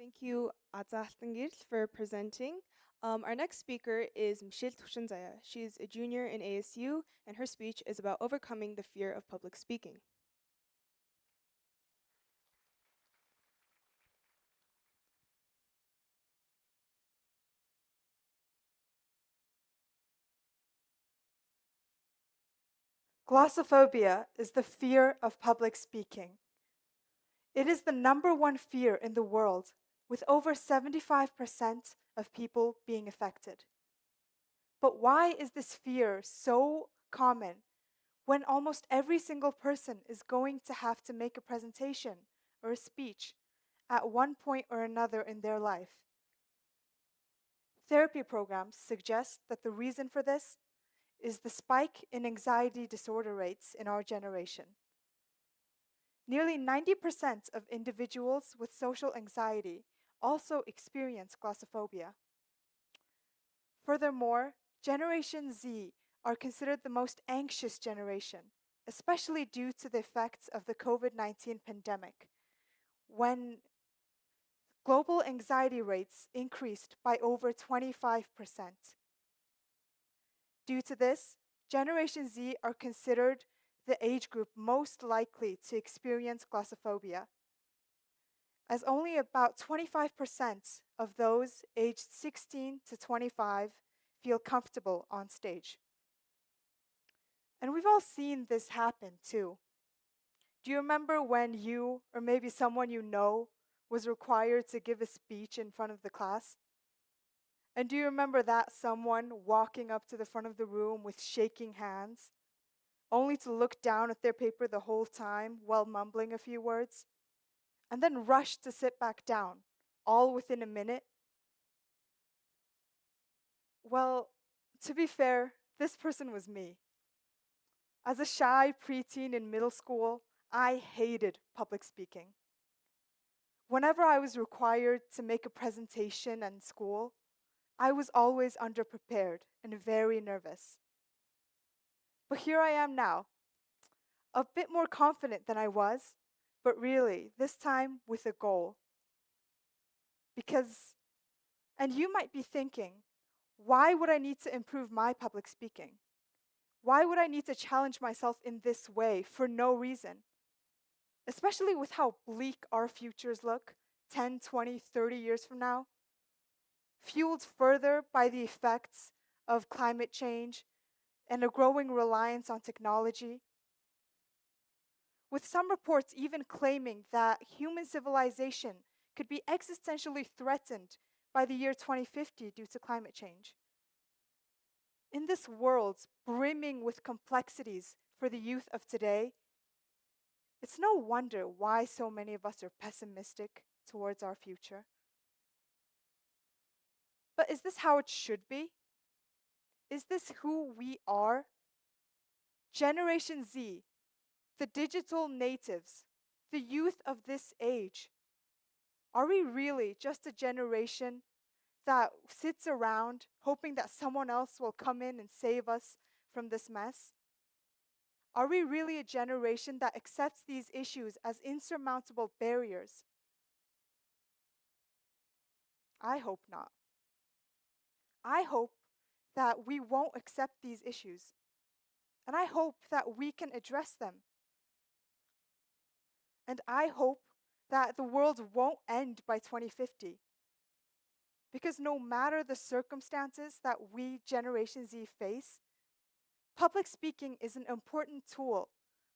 Thank you, Atzahtangir, for presenting. Our next speaker is Misheel Tuvshinzaya. She's a junior in ASU, and her speech is about overcoming the fear of public speaking. Glossophobia is the fear of public speaking. It is the number one fear in the world, with over 75% of people being affected. But why is this fear so common when almost every single person is going to have to make a presentation or a speech at one point or another in their life? Therapy programs suggest that the reason for this is the spike in anxiety disorder rates in our generation. Nearly 90% of individuals with social anxiety also experience glossophobia. Furthermore, Generation Z are considered the most anxious generation, especially due to the effects of the COVID-19 pandemic, when global anxiety rates increased by over 25%. Due to this, Generation Z are considered the age group most likely to experience glossophobia, as only about 25% of those aged 16 to 25 feel comfortable on stage. And we've all seen this happen too. Do you remember when you, or maybe someone you know, was required to give a speech in front of the class? And do you remember that someone walking up to the front of the room with shaking hands, only to look down at their paper the whole time while mumbling a few words, and then rush to sit back down, all within a minute? Well, to be fair, this person was me. As a shy preteen in middle school, I hated public speaking. Whenever I was required to make a presentation in school, I was always underprepared and very nervous. But here I am now, a bit more confident than I was, but really, this time with a goal. Because, and you might be thinking, why would I need to improve my public speaking? Why would I need to challenge myself in this way for no reason? Especially with how bleak our futures look 10, 20, 30 years from now, fueled further by the effects of climate change and a growing reliance on technology, with some reports even claiming that human civilization could be existentially threatened by the year 2050 due to climate change. In this world brimming with complexities for the youth of today, it's no wonder why so many of us are pessimistic towards our future. But is this how it should be? Is this who we are? Generation Z, the digital natives, the youth of this age. Are we really just a generation that sits around hoping that someone else will come in and save us from this mess? Are we really a generation that accepts these issues as insurmountable barriers? I hope not. I hope that we won't accept these issues, and I hope that we can address them. And I hope that the world won't end by 2050. Because no matter the circumstances that we, Generation Z, face, public speaking is an important tool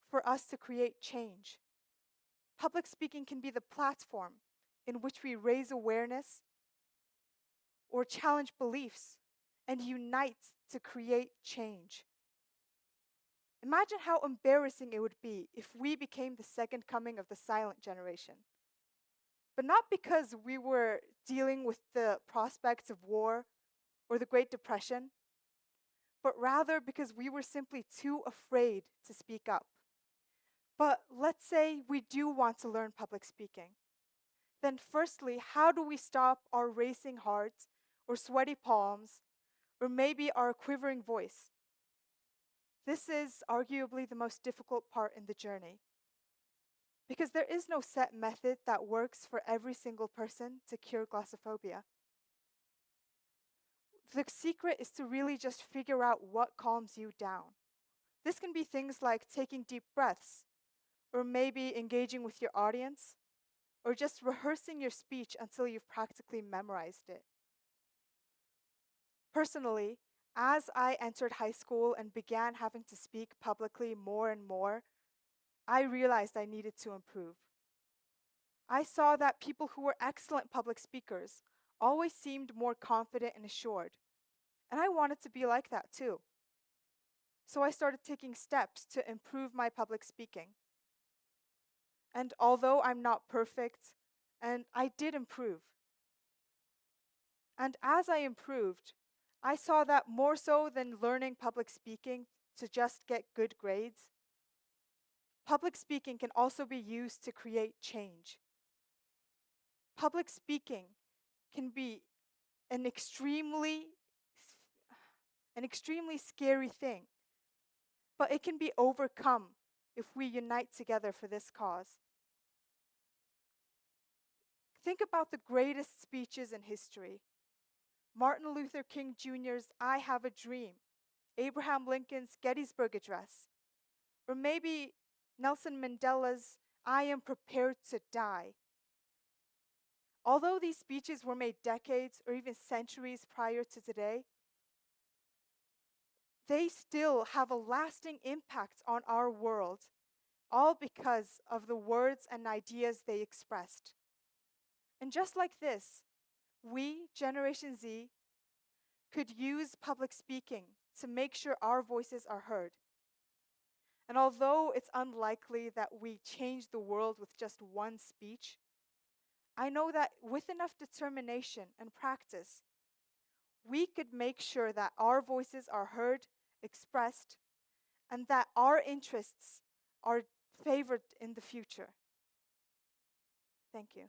for us to create change. Public speaking can be the platform in which we raise awareness or challenge beliefs and unite to create change. Imagine how embarrassing it would be if we became the second coming of the silent generation. But not because we were dealing with the prospects of war or the Great Depression, but rather because we were simply too afraid to speak up. But let's say we do want to learn public speaking. Then, firstly, how do we stop our racing hearts or sweaty palms or maybe our quivering voice? This is arguably the most difficult part in the journey. because there is no set method that works for every single person to cure glossophobia. The secret is to really just figure out what calms you down. This can be things like taking deep breaths, or maybe engaging with your audience, or just rehearsing your speech until you've practically memorized it. Personally, as I entered high school and began having to speak publicly more and more, I realized I needed to improve. I saw that people who were excellent public speakers always seemed more confident and assured, and I wanted to be like that too. So I started taking steps to improve my public speaking. And although I'm not perfect, and I did improve. And as I improved, I saw that more so than learning public speaking to just get good grades, public speaking can also be used to create change. Public speaking can be an extremely an extremely scary thing, but it can be overcome if we unite together for this cause. Think about the greatest speeches in history. Martin Luther King Jr.'s I Have a Dream, Abraham Lincoln's Gettysburg Address, or maybe Nelson Mandela's I Am Prepared to Die. Although these speeches were made decades or even centuries prior to today, they still have a lasting impact on our world, all because of the words and ideas they expressed. And just like this, we, Generation Z, could use public speaking to make sure our voices are heard. And although it's unlikely that we change the world with just one speech, I know that with enough determination and practice, we could make sure that our voices are heard, expressed, and that our interests are favored in the future. Thank you.